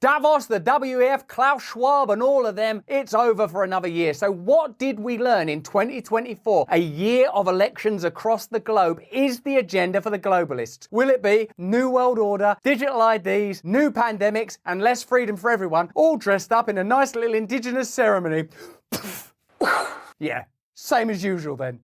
Davos, the WEF, Klaus Schwab and all of them, it's over for another year. So what did we learn in 2024? A year of elections across the globe is the agenda for the globalists. Will it be New World Order, digital IDs, new pandemics and less freedom for everyone, all dressed up in a nice little indigenous ceremony? Yeah, same as usual then.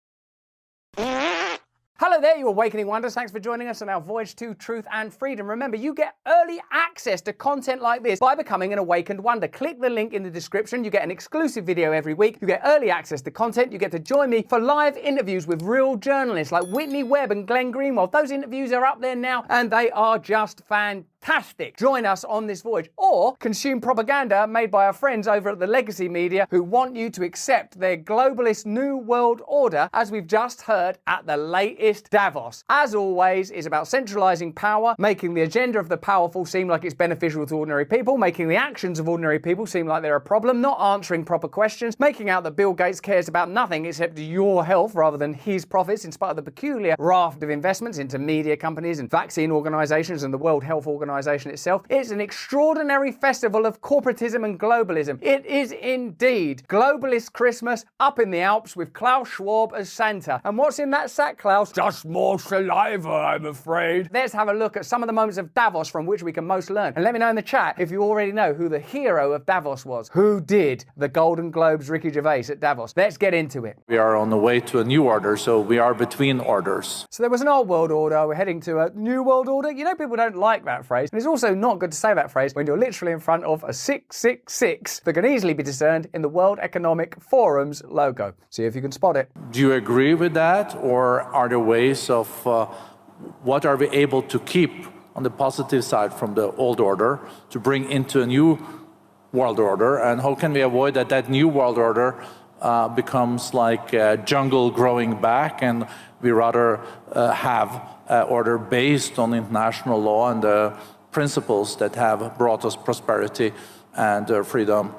Hello there, you Awakening Wonders. Thanks for joining us on our voyage to truth and freedom. Remember, you get early access to content like this by becoming an Awakened Wonder. Click the link in the description. You get an exclusive video every week. You get early access to content. You get to join me for live interviews with real journalists like Whitney Webb and Glenn Greenwald. Those interviews are up there now and they are just fantastic. Join us on this voyage or consume propaganda made by our friends over at the legacy media who want you to accept their globalist new world order, as we've just heard at the latest Davos. As always, is about centralizing power, making the agenda of the powerful seem like it's beneficial to ordinary people, making the actions of ordinary people seem like they're a problem, not answering proper questions, making out that Bill Gates cares about nothing except your health rather than his profits, in spite of the peculiar raft of investments into media companies and vaccine organizations and the World Health Organization itself. It's an extraordinary festival of corporatism and globalism. It is indeed globalist Christmas up in the Alps with Klaus Schwab as Santa. And what's in that sack, Klaus? Just more saliva, I'm afraid. Let's have a look at some of the moments of Davos from which we can most learn. And let me know in the chat if you already know who the hero of Davos was. Who did the Golden Globes Ricky Gervais at Davos? Let's get into it. We are on the way to a new order, so we are between orders. So there was an old world order, we're heading to a new world order. You know, people don't like that phrase. And it's also not good to say that phrase when you're literally in front of a 666 that can easily be discerned in the World Economic Forum's logo. See if you can spot it. Do you agree with that, or are there ways of what are we able to keep on the positive side from the old order to bring into a new world order, and how can we avoid that new world order becomes like a jungle growing back, and we rather have an order based on international law and the principles that have brought us prosperity and freedom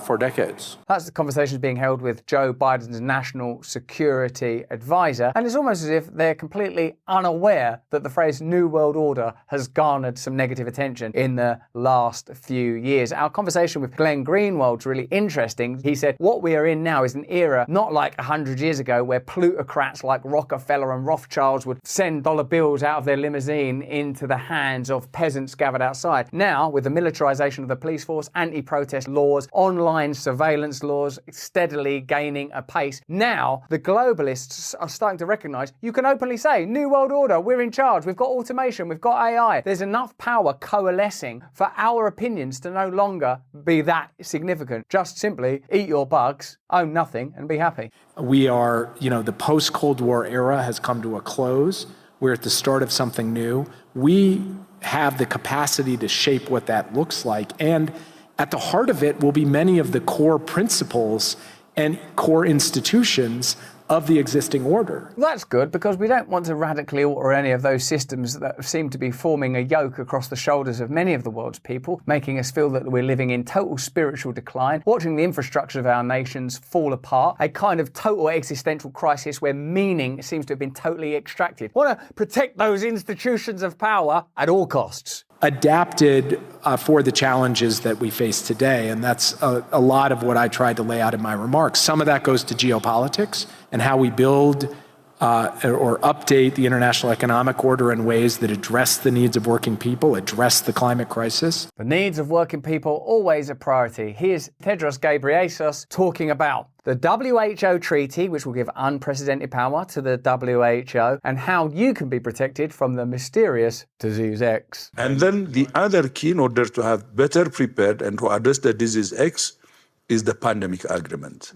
for decades. That's the conversation being held with Joe Biden's national security advisor, and it's almost as if they're completely unaware that the phrase New World Order has garnered some negative attention in the last few years. Our conversation with Glenn Greenwald's really interesting. He said, what we are in now is an era not like 100 years ago where plutocrats like Rockefeller and Rothschilds would send dollar bills out of their limousine into the hands of peasants gathered outside. Now, with the militarization of the police force, anti-protest laws, online surveillance laws steadily gaining apace. Now, the globalists are starting to recognize you can openly say, New World Order, we're in charge, we've got automation, we've got AI. There's enough power coalescing for our opinions to no longer be that significant. Just simply eat your bugs, own nothing, and be happy. We are, the post-Cold War era has come to a close. We're at the start of something new. We have the capacity to shape what that looks like, and at the heart of it will be many of the core principles and core institutions of the existing order. That's good, because we don't want to radically alter any of those systems that seem to be forming a yoke across the shoulders of many of the world's people, making us feel that we're living in total spiritual decline, watching the infrastructure of our nations fall apart, a kind of total existential crisis where meaning seems to have been totally extracted. Want to protect those institutions of power at all costs. Adapted for the challenges that we face today. And that's a lot of what I tried to lay out in my remarks. Some of that goes to geopolitics and how we build or update the international economic order in ways that address the needs of working people, address the climate crisis. The needs of working people, always a priority. Here's Tedros Ghebreyesus talking about the WHO treaty, which will give unprecedented power to the WHO, and how you can be protected from the mysterious disease X. And then the other key in order to have better prepared and to address the disease X is the pandemic agreement.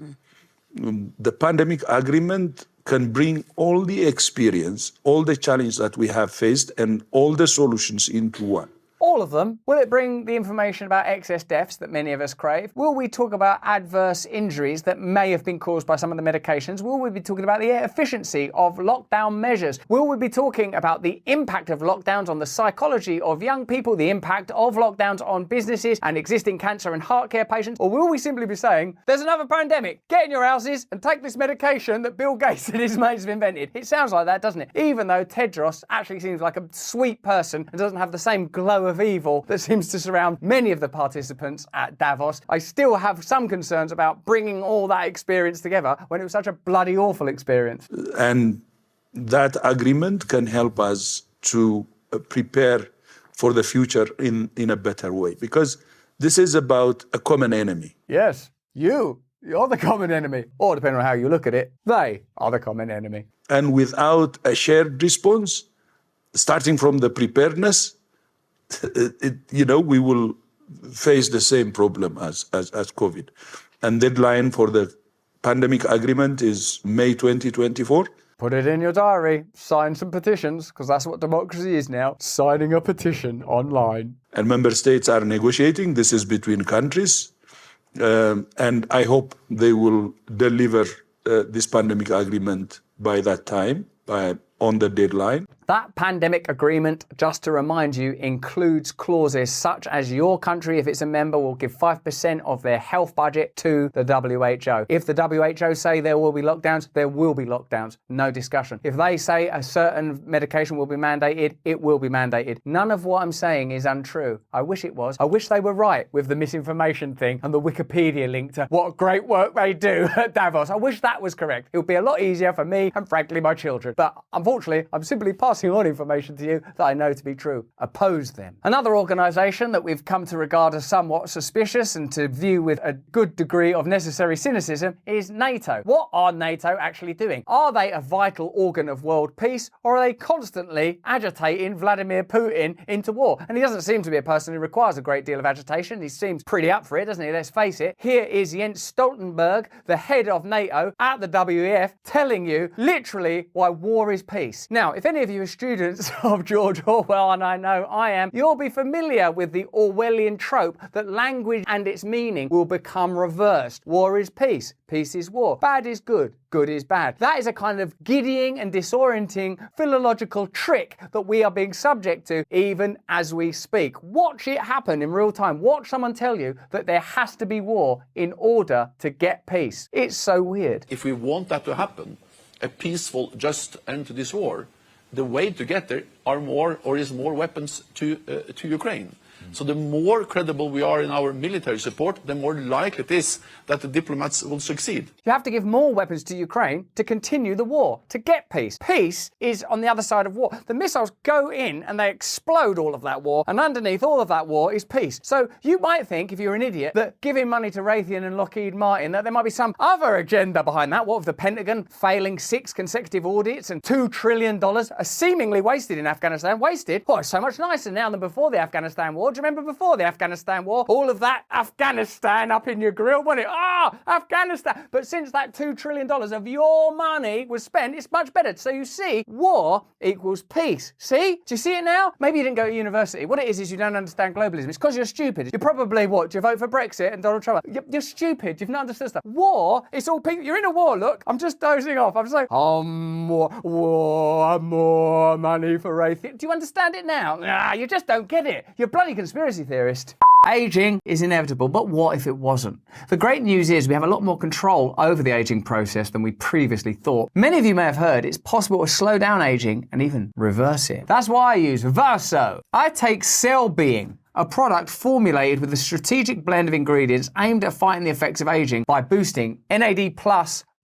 The pandemic agreement can bring all the experience, all the challenges that we have faced, and all the solutions into one. All of them? Will it bring the information about excess deaths that many of us crave? Will we talk about adverse injuries that may have been caused by some of the medications? Will we be talking about the efficiency of lockdown measures? Will we be talking about the impact of lockdowns on the psychology of young people, the impact of lockdowns on businesses and existing cancer and heart care patients? Or will we simply be saying, there's another pandemic, get in your houses and take this medication that Bill Gates and his mates have invented? It sounds like that, doesn't it? Even though Tedros actually seems like a sweet person and doesn't have the same glow of upheaval that seems to surround many of the participants at Davos, I still have some concerns about bringing all that experience together when it was such a bloody awful experience. And that agreement can help us to prepare for the future in a better way, because this is about a common enemy. Yes, you're the common enemy. Or depending on how you look at it, they are the common enemy. And without a shared response, starting from the preparedness, we will face the same problem as COVID. And deadline for the pandemic agreement is May 2024. Put it in your diary, sign some petitions, because that's what democracy is now, signing a petition online. And member states are negotiating. This is between countries. And I hope they will deliver this pandemic agreement by that time, on the deadline. That pandemic agreement, just to remind you, includes clauses such as your country, if it's a member, will give 5% of their health budget to the WHO. If the WHO say there will be lockdowns, there will be lockdowns. No discussion. If they say a certain medication will be mandated, it will be mandated. None of what I'm saying is untrue. I wish it was. I wish they were right with the misinformation thing and the Wikipedia link to what great work they do at Davos. I wish that was correct. It would be a lot easier for me and, frankly, my children. But unfortunately, I'm simply passing on information to you that I know to be true. Oppose them. Another organisation that we've come to regard as somewhat suspicious and to view with a good degree of necessary cynicism is NATO. What are NATO actually doing? Are they a vital organ of world peace, or are they constantly agitating Vladimir Putin into war? And he doesn't seem to be a person who requires a great deal of agitation. He seems pretty up for it, doesn't he? Let's face it. Here is Jens Stoltenberg, the head of NATO at the WEF, telling you literally why war is peace. Now, if any of you are students of George Orwell, and I know I am, you'll be familiar with the Orwellian trope that language and its meaning will become reversed. War is peace, peace is war, bad is good, good is bad. That is a kind of giddying and disorienting philological trick that we are being subject to even as we speak. Watch it happen in real time. Watch someone tell you that there has to be war in order to get peace. It's so weird. If we want that to happen, a peaceful, just end to this war, the way to get there is more weapons to Ukraine. So the more credible we are in our military support, the more likely it is that the diplomats will succeed. You have to give more weapons to Ukraine to continue the war, to get peace. Peace is on the other side of war. The missiles go in and they explode all of that war, and underneath all of that war is peace. So you might think, if you're an idiot, that giving money to Raytheon and Lockheed Martin, that there might be some other agenda behind that. What with the Pentagon failing 6 consecutive audits and $2 trillion are seemingly wasted in Afghanistan? Wasted? Oh, it's so much nicer now than before the Afghanistan war. Do you remember before the Afghanistan war? All of that Afghanistan up in your grill, wasn't it? Afghanistan. But since that $2 trillion of your money was spent, it's much better. So you see, war equals peace. See? Do you see it now? Maybe you didn't go to university. What it is you don't understand globalism. It's because you're stupid. You're probably, what, do you vote for Brexit and Donald Trump? You're stupid. You've not understood stuff. War, it's all people. You're in a war, look. I'm just dozing off. I'm just like, more money for Raytheon. Do you understand it now? You just don't get it. You're a bloody conspiracy theorist. Aging is inevitable, but what if it wasn't? The great news is we have a lot more control over the aging process than we previously thought. Many of you may have heard it's possible to slow down aging and even reverse it. That's why I use Verso. I take Cell Being, a product formulated with a strategic blend of ingredients aimed at fighting the effects of aging by boosting NAD+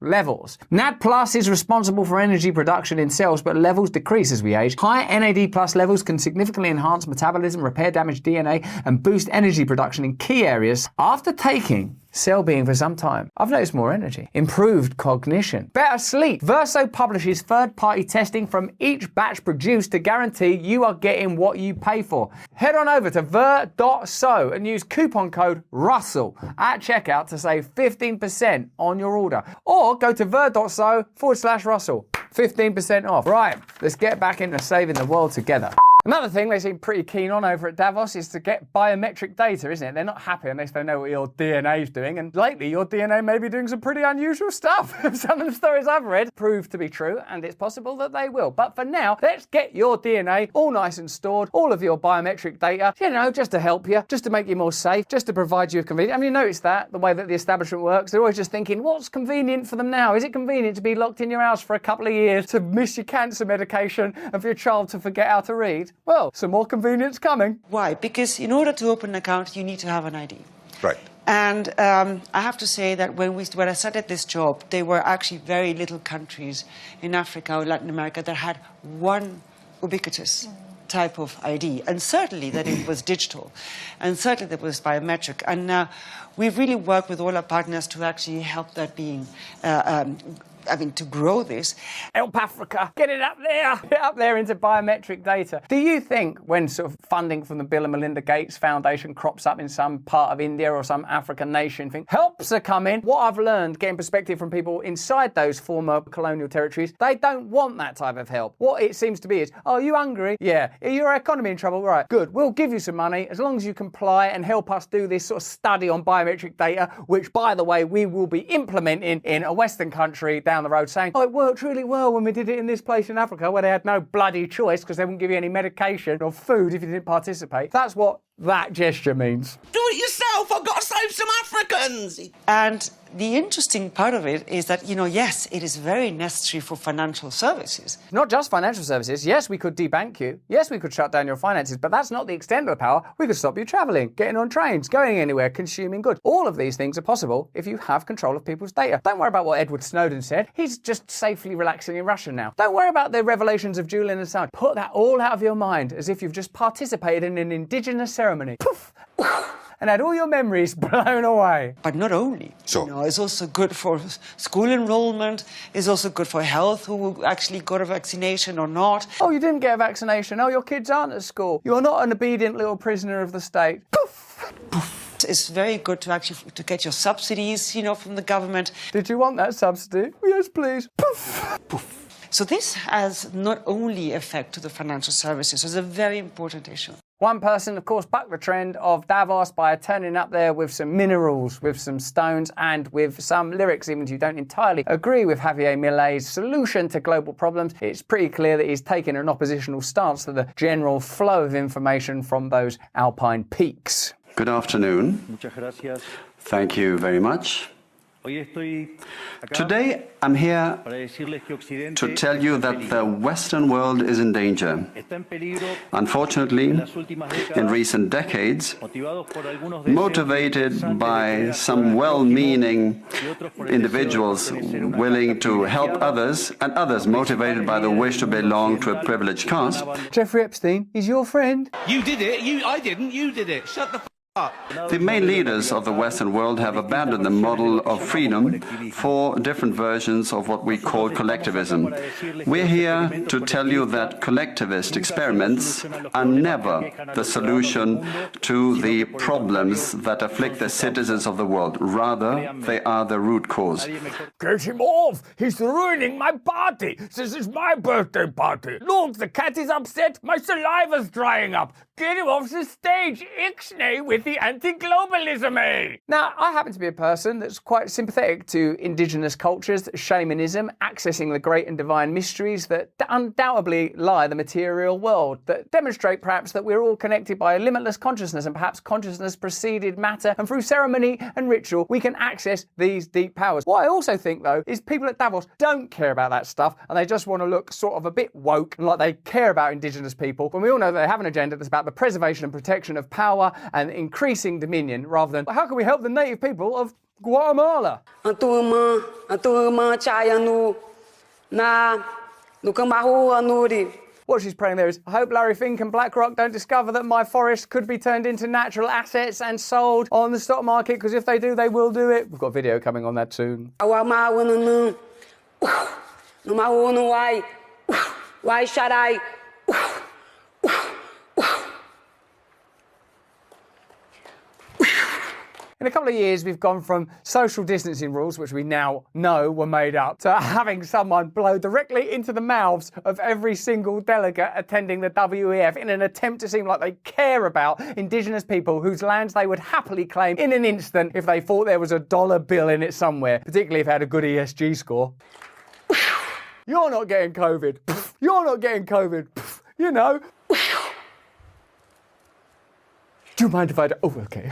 levels. NAD+ is responsible for energy production in cells, but levels decrease as we age. High NAD+ levels can significantly enhance metabolism, repair damaged DNA, and boost energy production in key areas. After taking Cell Being for some time, I've noticed more energy, improved cognition, better sleep. Verso publishes third-party testing from each batch produced to guarantee you are getting what you pay for. Head on over to ver.so and use coupon code RUSSELL at checkout to save 15% on your order. Or go to ver.so/Russell. 15% off. Right, let's get back into saving the world together. Another thing they seem pretty keen on over at Davos is to get biometric data, isn't it? They're not happy unless they know what your DNA is doing, and lately your DNA may be doing some pretty unusual stuff. Some of the stories I've read prove to be true, and it's possible that they will. But for now, let's get your DNA all nice and stored, all of your biometric data, just to help you, just to make you more safe, just to provide you with convenience. Have you noticed that, the way that the establishment works? They're always just thinking, what's convenient for them now? Is it convenient to be locked in your house for a couple of years, to miss your cancer medication, and for your child to forget how to read? thinks, well, some more convenience coming. Why? Because in order to open an account, you need to have an ID. Right. And I have to say that when I started this job, there were actually very little countries in Africa or Latin America that had one ubiquitous type of ID, and certainly that it was digital, and certainly that it was biometric. And we've really worked with all our partners to actually help that being to grow this. Help Africa, get it up there into biometric data. Do you think when sort of funding from the Bill and Melinda Gates Foundation crops up in some part of India or some African nation, think helps are coming? What I've learned, getting perspective from people inside those former colonial territories, they don't want that type of help. What it seems to be is, oh, you hungry? Yeah. Is your economy in trouble? Right, good. We'll give you some money as long as you comply and help us do this sort of study on biometric data, which, by the way, we will be implementing in a Western country down the road, saying, oh, it worked really well when we did it in this place in Africa where they had no bloody choice because they wouldn't give you any medication or food if you didn't participate. That's what that gesture means. Do it yourself, I've got to save some Africans. And the interesting part of it is that, yes, it is very necessary for financial services. Not just financial services. Yes, we could debank you. Yes, we could shut down your finances, but that's not the extent of the power. We could stop you travelling, getting on trains, going anywhere, consuming goods. All of these things are possible if you have control of people's data. Don't worry about what Edward Snowden said. He's just safely relaxing in Russia now. Don't worry about the revelations of Julian Assange. Put that all out of your mind as if you've just participated in an indigenous ceremony. Poof! And had all your memories blown away. But not only. So, it's also good for school enrollment. It's also good for health, who actually got a vaccination or not. Oh, you didn't get a vaccination. Oh, your kids aren't at school. You're not an obedient little prisoner of the state. Poof! Poof. It's very good to get your subsidies, from the government. Did you want that subsidy? Yes, please. Poof! Poof. So this has not only effect to the financial services. It's a very important issue. One person, of course, bucked the trend of Davos by turning up there with some minerals, with some stones, and with some lyrics, even if you don't entirely agree with Javier Milei's solution to global problems. It's pretty clear that he's taken an oppositional stance to the general flow of information from those alpine peaks. Good afternoon. Thank you very much. Today, I'm here to tell you that the Western world is in danger. Unfortunately, in recent decades, motivated by some well-meaning individuals willing to help others, and others motivated by the wish to belong to a privileged caste. Jeffrey Epstein is your friend. You did it. I didn't. You did it. Shut the f*** up. The main leaders of the Western world have abandoned the model of freedom for different versions of what we call collectivism. We're here to tell you that collectivist experiments are never the solution to the problems that afflict the citizens of the world. Rather, they are the root cause. Get him off! He's ruining my party! This is my birthday party! Look, the cat is upset! My saliva's drying up! Get him off the stage! Ixnay with the anti-globalism, eh? Now, I happen to be a person that's quite sympathetic to indigenous cultures, shamanism, accessing the great and divine mysteries that undoubtedly lie the material world, that demonstrate perhaps that we're all connected by a limitless consciousness, and perhaps consciousness preceded matter, and through ceremony and ritual, we can access these deep powers. What I also think, though, is people at Davos don't care about that stuff, and they just want to look sort of a bit woke, and like they care about indigenous people, when we all know that they have an agenda that's about the preservation and protection of power and increasing dominion, rather than how can we help the native people of Guatemala? What she's praying there is, I hope Larry Fink and BlackRock don't discover that my forest could be turned into natural assets and sold on the stock market, because if they do, they will do it. We've got a video coming on that soon. Why should I? In a couple of years, we've gone from social distancing rules, which we now know were made up, to having someone blow directly into the mouths of every single delegate attending the WEF in an attempt to seem like they care about indigenous people whose lands they would happily claim in an instant if they thought there was a dollar bill in it somewhere, particularly if it had a good ESG score. You're not getting COVID. You're not getting COVID. You know. Do you mind if I do? Oh, okay.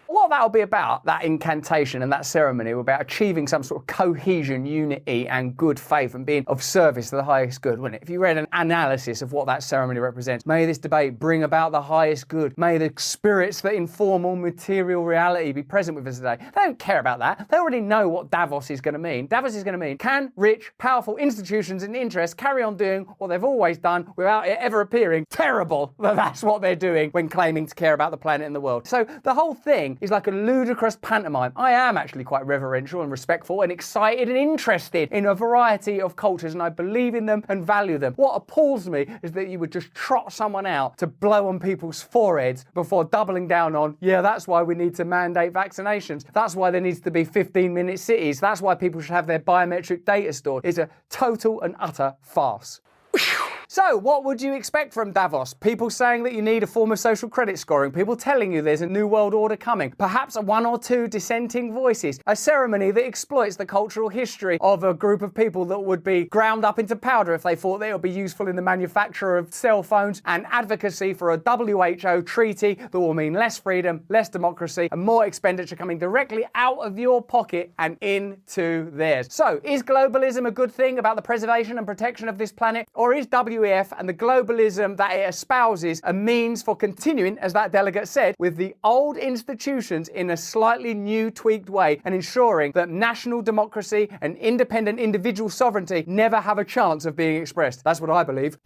What lot that'll be about, that incantation and that ceremony, about achieving some sort of cohesion, unity and good faith and being of service to the highest good, wouldn't it? If you read an analysis of what that ceremony represents, may this debate bring about the highest good. May the spirits that inform all material reality be present with us today. They don't care about that. They already know what Davos is going to mean. Davos is going to mean, can rich, powerful institutions and interests carry on doing what they've always done without it ever appearing terrible that that's what they're doing when claiming to care about the planet and the world. So the whole thing is like a ludicrous pantomime. I am actually quite reverential and respectful and excited and interested in a variety of cultures, and I believe in them and value them. What appalls me is that you would just trot someone out to blow on people's foreheads before doubling down on, yeah, that's why we need to mandate vaccinations. That's why there needs to be 15-minute cities. That's why people should have their biometric data stored. It's a total and utter farce. So, what would you expect from Davos? People saying that you need a form of social credit scoring, people telling you there's a new world order coming, perhaps one or two dissenting voices, a ceremony that exploits the cultural history of a group of people that would be ground up into powder if they thought they would be useful in the manufacture of cell phones, and advocacy for a WHO treaty that will mean less freedom, less democracy, and more expenditure coming directly out of your pocket and into theirs. So, is globalism a good thing about the preservation and protection of this planet, or is WEF and the globalism that it espouses a means for continuing, as that delegate said, with the old institutions in a slightly new, tweaked way and ensuring that national democracy and independent individual sovereignty never have a chance of being expressed? That's what I believe.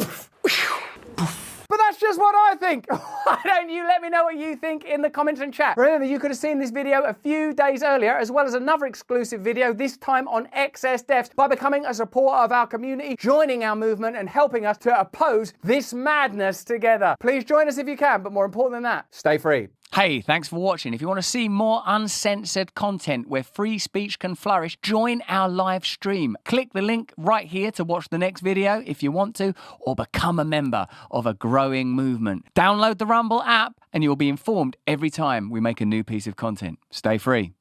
But that's just what I think. Why don't you let me know what you think in the comments and chat? Remember, you could have seen this video a few days earlier, as well as another exclusive video, this time on excess deaths, by becoming a supporter of our community, joining our movement and helping us to oppose this madness together. Please join us if you can, but more important than that, stay free. Hey, thanks for watching. If you want to see more uncensored content where free speech can flourish, join our live stream. Click the link right here to watch the next video if you want to, or become a member of a growing movement. Download the Rumble app and you'll be informed every time we make a new piece of content. Stay free.